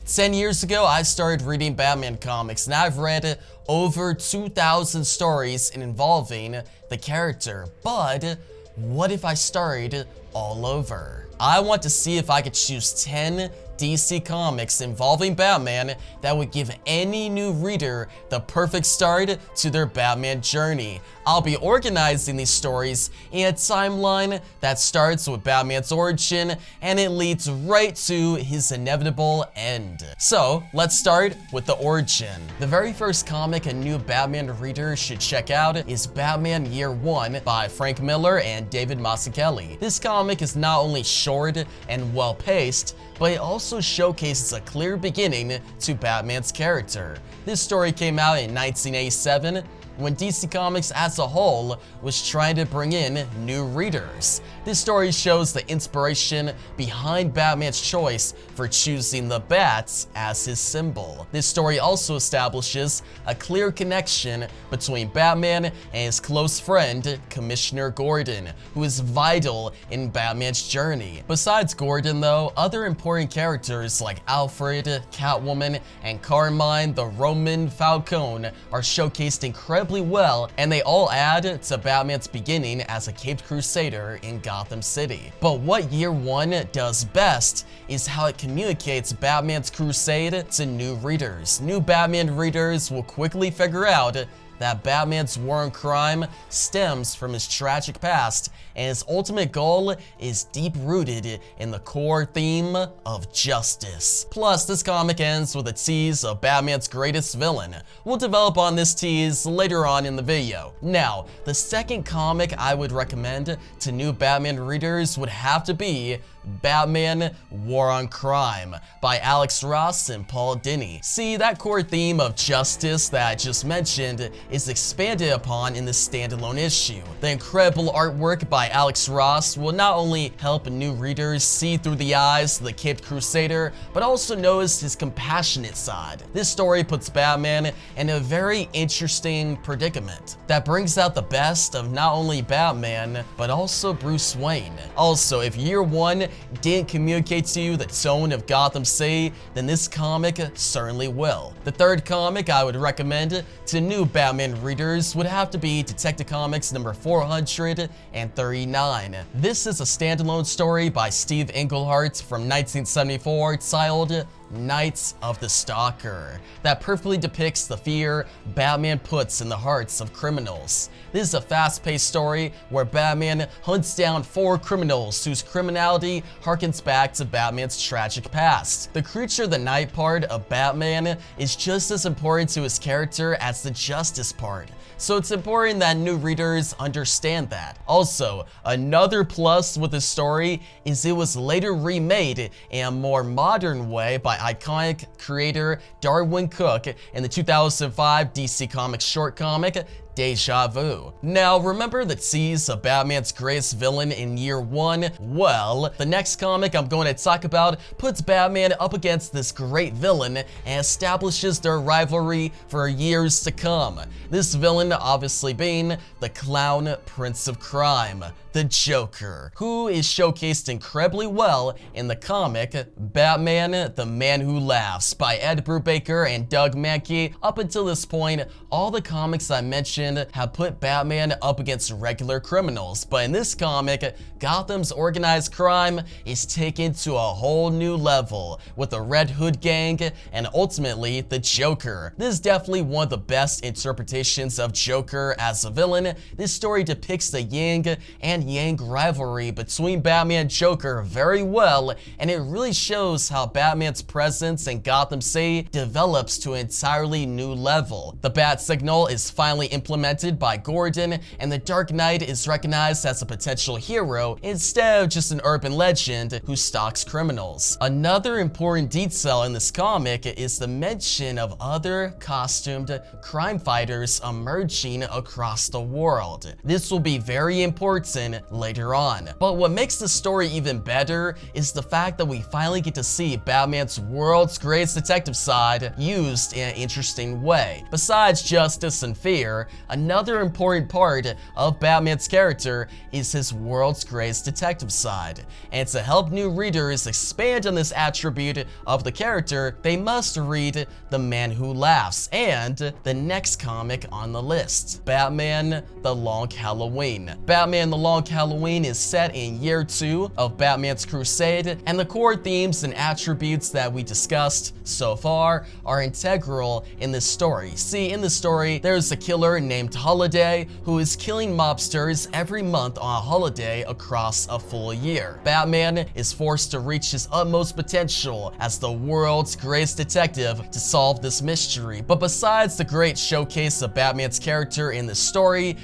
10 years ago, I started reading Batman comics, and I've read over 2,000 stories involving the character. But what if I started all over? I want to see if I could choose 10 DC comics involving Batman that would give any new reader the perfect start to their Batman journey. I'll be organizing these stories in a timeline that starts with Batman's origin and it leads right to his inevitable end. So let's start with the origin. The very first comic a new Batman reader should check out is Batman Year One by Frank Miller and David Mazzucchelli. This comic is not only short and well-paced, but it also showcases a clear beginning to Batman's character. This story came out in 1987 when DC Comics as a whole was trying to bring in new readers. This story shows the inspiration behind Batman's choice for choosing the bats as his symbol. This story also establishes a clear connection between Batman and his close friend, Commissioner Gordon, who is vital in Batman's journey. Besides Gordon though, other important characters like Alfred, Catwoman, and Carmine the Roman Falcone are showcased incredibly well, and they all add to Batman's beginning as a caped crusader in Gotham City. But what Year One does best is how it communicates Batman's crusade to new readers. New Batman readers will quickly figure out that Batman's war on crime stems from his tragic past, and his ultimate goal is deep-rooted in the core theme of justice. Plus, this comic ends with a tease of Batman's greatest villain. We'll develop on this tease later on in the video. Now, the second comic I would recommend to new Batman readers would have to be Batman War on Crime by Alex Ross and Paul Dini. See, that core theme of justice that I just mentioned is expanded upon in this standalone issue. The incredible artwork by Alex Ross will not only help new readers see through the eyes of the caped crusader, but also notice his compassionate side. This story puts Batman in a very interesting predicament that brings out the best of not only Batman, but also Bruce Wayne. Also, if Year One didn't communicate to you the tone of Gotham City, then this comic certainly will. The third comic I would recommend to new Batman readers would have to be Detective Comics number 439. This is a standalone story by Steve Englehart from 1974 titled Knights of the Stalker that perfectly depicts the fear Batman puts in the hearts of criminals. This is a fast-paced story where Batman hunts down 4 criminals whose criminality harkens back to Batman's tragic past. The creature the night part of Batman is just as important to his character as the justice part, so it's important that new readers understand that. Also, another plus with this story is it was later remade in a more modern way by iconic creator Darwin Cook in the 2005 DC Comics short comic Deja Vu. Now, remember the tease of Batman's greatest villain in Year One? Well, the next comic I'm going to talk about puts Batman up against this great villain and establishes their rivalry for years to come. This villain obviously being the clown prince of crime, the Joker, who is showcased incredibly well in the comic Batman the Man Who Laughs by Ed Brubaker and Doug Mahnke. Up until this point, all the comics I mentioned have put Batman up against regular criminals, but in this comic, Gotham's organized crime is taken to a whole new level with the Red Hood gang and ultimately the Joker. This is definitely one of the best interpretations of Joker as a villain. This story depicts the yin and yang rivalry between Batman and Joker very well, and it really shows how Batman's presence in Gotham City develops to an entirely new level. The Bat Signal is finally implemented by Gordon, and the Dark Knight is recognized as a potential hero instead of just an urban legend who stalks criminals. Another important detail in this comic is the mention of other costumed crime fighters emerging across the world. This will be very important later on. But what makes the story even better is the fact that we finally get to see Batman's world's greatest detective side used in an interesting way. Besides justice and fear, another important part of Batman's character is his world's greatest detective side. And to help new readers expand on this attribute of the character, they must read The Man Who Laughs and the next comic on the list, Batman The Long Halloween. Batman The Long Halloween is set in year 2 of Batman's crusade, and the core themes and attributes that we discussed so far are integral in this story. See, in this story, there's a killer named Holiday who is killing mobsters every month on a holiday across a full year. Batman is forced to reach his utmost potential as the world's greatest detective to solve this mystery. But besides the great showcase of Batman's character in this story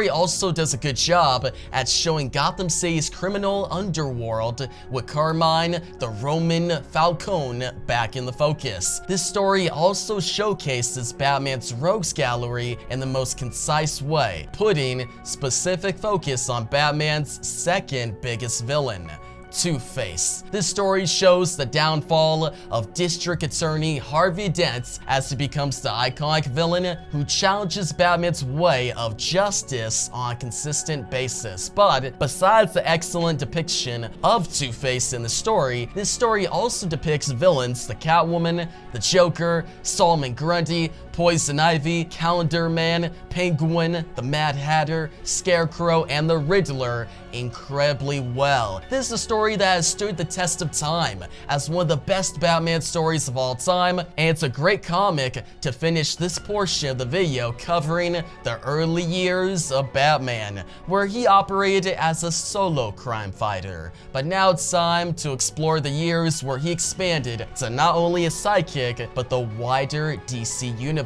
also does a good job at showing Gotham City's criminal underworld with Carmine the Roman Falcone back in the focus. This story also showcases Batman's rogues gallery in the most concise way, putting specific focus on Batman's second biggest villain, Two-Face. This story shows the downfall of District Attorney Harvey Dent as he becomes the iconic villain who challenges Batman's way of justice on a consistent basis. But besides the excellent depiction of Two-Face in the story, this story also depicts villains the Catwoman, the Joker, Solomon Grundy, Poison Ivy, Calendar Man, Penguin, the Mad Hatter, Scarecrow, and the Riddler incredibly well. This is a story that has stood the test of time as one of the best Batman stories of all time, and it's a great comic to finish this portion of the video covering the early years of Batman, where he operated as a solo crime fighter. But now it's time to explore the years where he expanded to not only a sidekick, but the wider DC universe.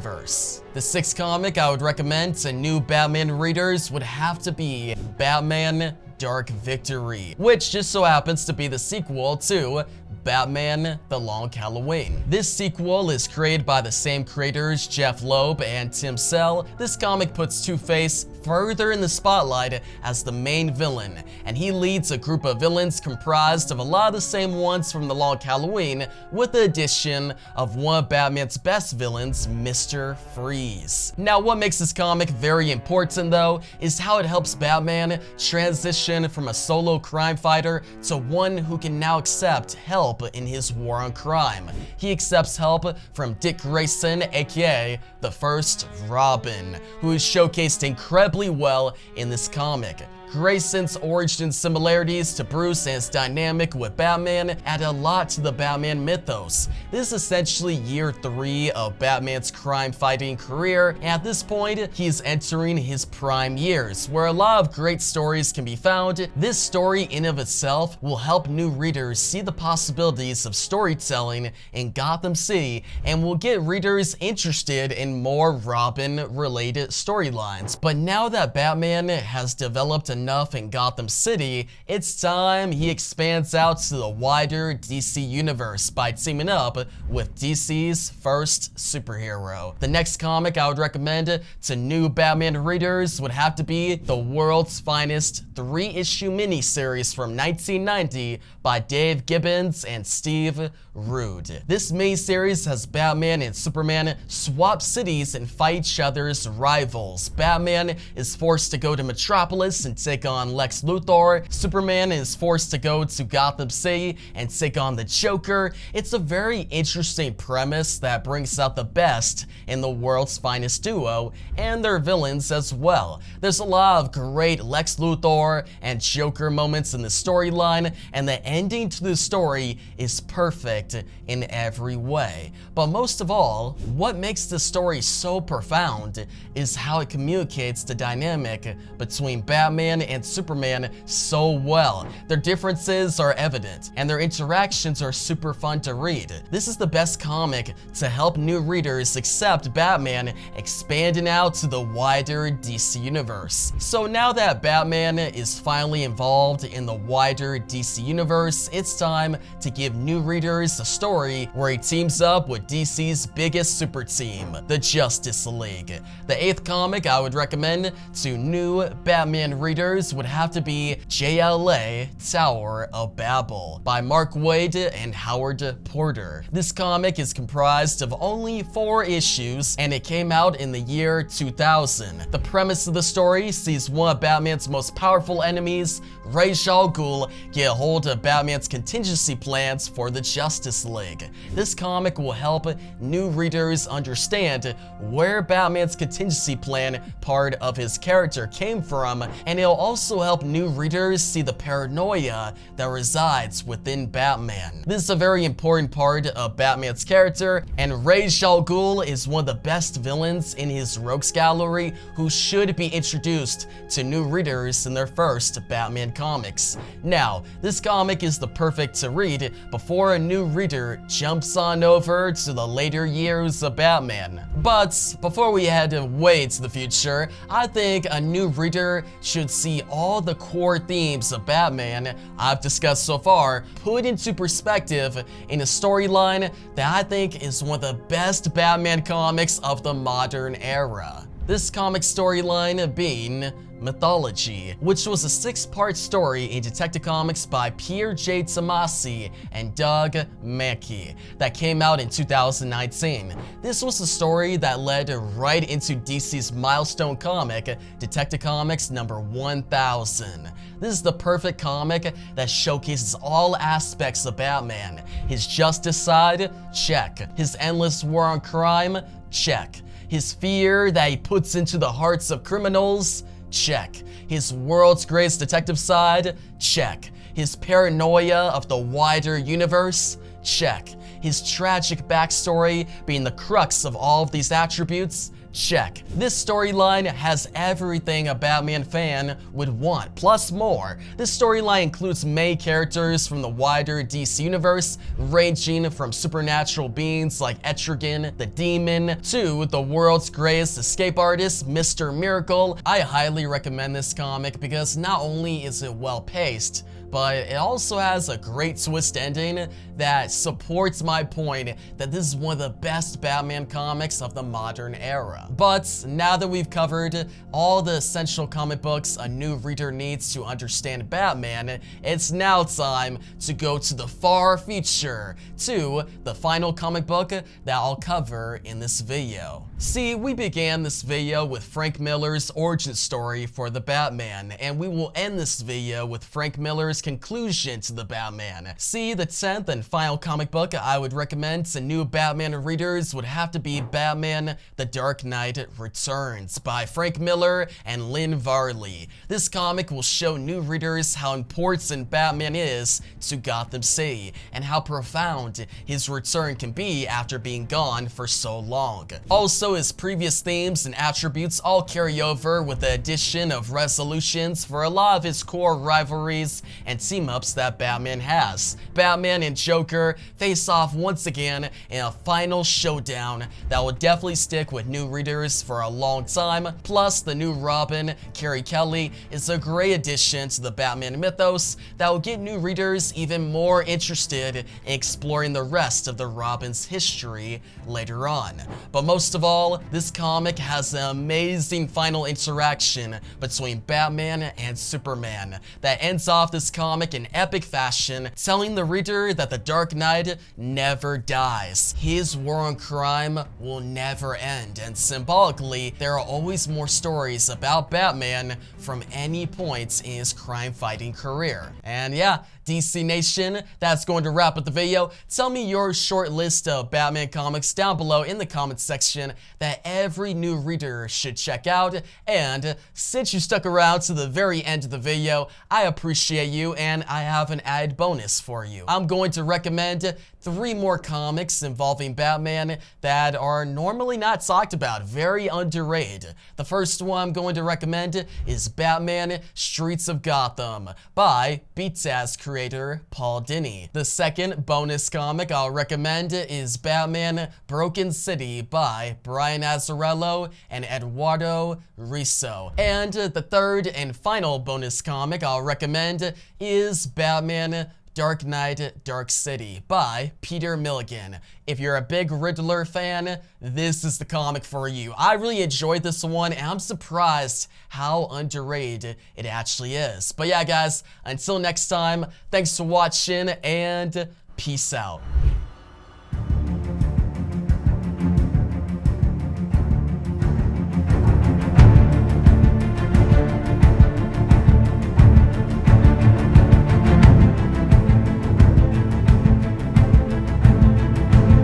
The sixth comic I would recommend to new Batman readers would have to be Batman Dark Victory, which just so happens to be the sequel to Batman The Long Halloween. This sequel is created by the same creators, Jeff Loeb and Tim Sale. This comic puts Two-Face further in the spotlight as the main villain, and he leads a group of villains comprised of a lot of the same ones from The Long Halloween, with the addition of one of Batman's best villains, Mr. Freeze. Now, what makes this comic very important though is how it helps Batman transition from a solo crime fighter to one who can now accept help in his war on crime. He accepts help from Dick Grayson, aka the first Robin, who is showcased incredibly well in this comic. Grayson's origin similarities to Bruce and his dynamic with Batman add a lot to the Batman mythos. This is essentially year 3 of Batman's crime-fighting career, and at this point, he is entering his prime years, where a lot of great stories can be found. This story in of itself will help new readers see the possibilities of storytelling in Gotham City, and will get readers interested in more Robin-related storylines. But now that Batman has developed enough in Gotham City, it's time he expands out to the wider DC universe by teaming up with DC's first superhero. The next comic I would recommend to new Batman readers would have to be the world's finest 3-issue miniseries from 1990 by Dave Gibbons and Steve Rude. This miniseries has Batman and Superman swap cities and fight each other's rivals. Batman is forced to go to Metropolis and take on Lex Luthor. Superman is forced to go to Gotham City and take on the Joker. It's a very interesting premise that brings out the best in the world's finest duo and their villains as well. There's a lot of great Lex Luthor and Joker moments in the storyline, and the ending to the story is perfect in every way. But most of all, what makes the story so profound is how it communicates the dynamic between Batman and Superman so well. Their differences are evident, and their interactions are super fun to read. This is the best comic to help new readers accept Batman expanding out to the wider DC universe. So now that Batman is finally involved in the wider DC universe, it's time to give new readers a story where he teams up with DC's biggest super team, the Justice League. The 8th comic I would recommend to new Batman readers readers would have to be JLA Tower of Babel by Mark Waid and Howard Porter. This comic is comprised of only 4 issues, and it came out in the year 2000. The premise of the story sees one of Batman's most powerful enemies, Ra's al Ghul, get a hold of Batman's contingency plans for the Justice League. This comic will help new readers understand where Batman's contingency plan part of his character came from, and it'll also help new readers see the paranoia that resides within Batman. This is a very important part of Batman's character, and Ra's al Ghul is one of the best villains in his rogues gallery who should be introduced to new readers in their first Batman comics. Now, this comic is the perfect to read before a new reader jumps on over to the later years of Batman. But before we head way to the future, I think a new reader should see all the core themes of Batman I've discussed so far put into perspective in a storyline that I think is one of the best Batman comics of the modern era. This comic storyline being Mythology, which was a 6-part story in Detective Comics by Pierre J. Tomasi and Doug Mahnke that came out in 2019. This was a story that led right into DC's milestone comic, Detective Comics number 1000. This is the perfect comic that showcases all aspects of Batman. His justice side, check. His endless war on crime, check. His fear that he puts into the hearts of criminals, check. His world's greatest detective side, check. His paranoia of the wider universe, check. His tragic backstory being the crux of all of these attributes, check. This storyline has everything a Batman fan would want, plus more. This storyline includes main characters from the wider DC universe, ranging from supernatural beings like Etrigan the Demon to the world's greatest escape artist, Mr. Miracle. I highly recommend this comic because not only is it well paced, but it also has a great twist ending that supports my point that this is one of the best Batman comics of the modern era. But now that we've covered all the essential comic books a new reader needs to understand Batman, it's now time to go to the far future, to the final comic book that I'll cover in this video. See, we began this video with Frank Miller's origin story for the Batman, and we will end this video with Frank Miller's conclusion to the Batman. See, the 10th and final comic book I would recommend to new Batman readers would have to be Batman The Dark Knight Returns by Frank Miller and Lynn Varley. This comic will show new readers how important Batman is to Gotham City and how profound his return can be after being gone for so long. Also, his previous themes and attributes all carry over with the addition of resolutions for a lot of his core rivalries and team-ups that Batman has. Batman and Joker face off once again in a final showdown that will definitely stick with new readers for a long time. Plus, the new Robin, Carrie Kelly, is a great addition to the Batman mythos that will get new readers even more interested in exploring the rest of the Robin's history later on. But most of all, this comic has an amazing final interaction between Batman and Superman that ends off this comic in epic fashion, telling the reader that the Dark Knight never dies. His war on crime will never end, and symbolically, there are always more stories about Batman from any point in his crime-fighting career. And yeah, DC Nation, that's going to wrap up the video. Tell me your short list of Batman comics down below in the comments section that every new reader should check out. And since you stuck around to the very end of the video, I appreciate you, and I have an added bonus for you. I'm going to recommend 3 more comics involving Batman that are normally not talked about, very underrated. The first one I'm going to recommend is Batman Streets of Gotham by Beataz creator Paul Dini. The second bonus comic I'll recommend is Batman Broken City by Brian Azzarello and Eduardo Risso. And the third and final bonus comic I'll recommend is Batman Dark Knight, Dark City by Peter Milligan. If you're a big Riddler fan, this is the comic for you. I really enjoyed this one, and I'm surprised how underrated it actually is. But yeah, guys, until next time, thanks for watching, and peace out.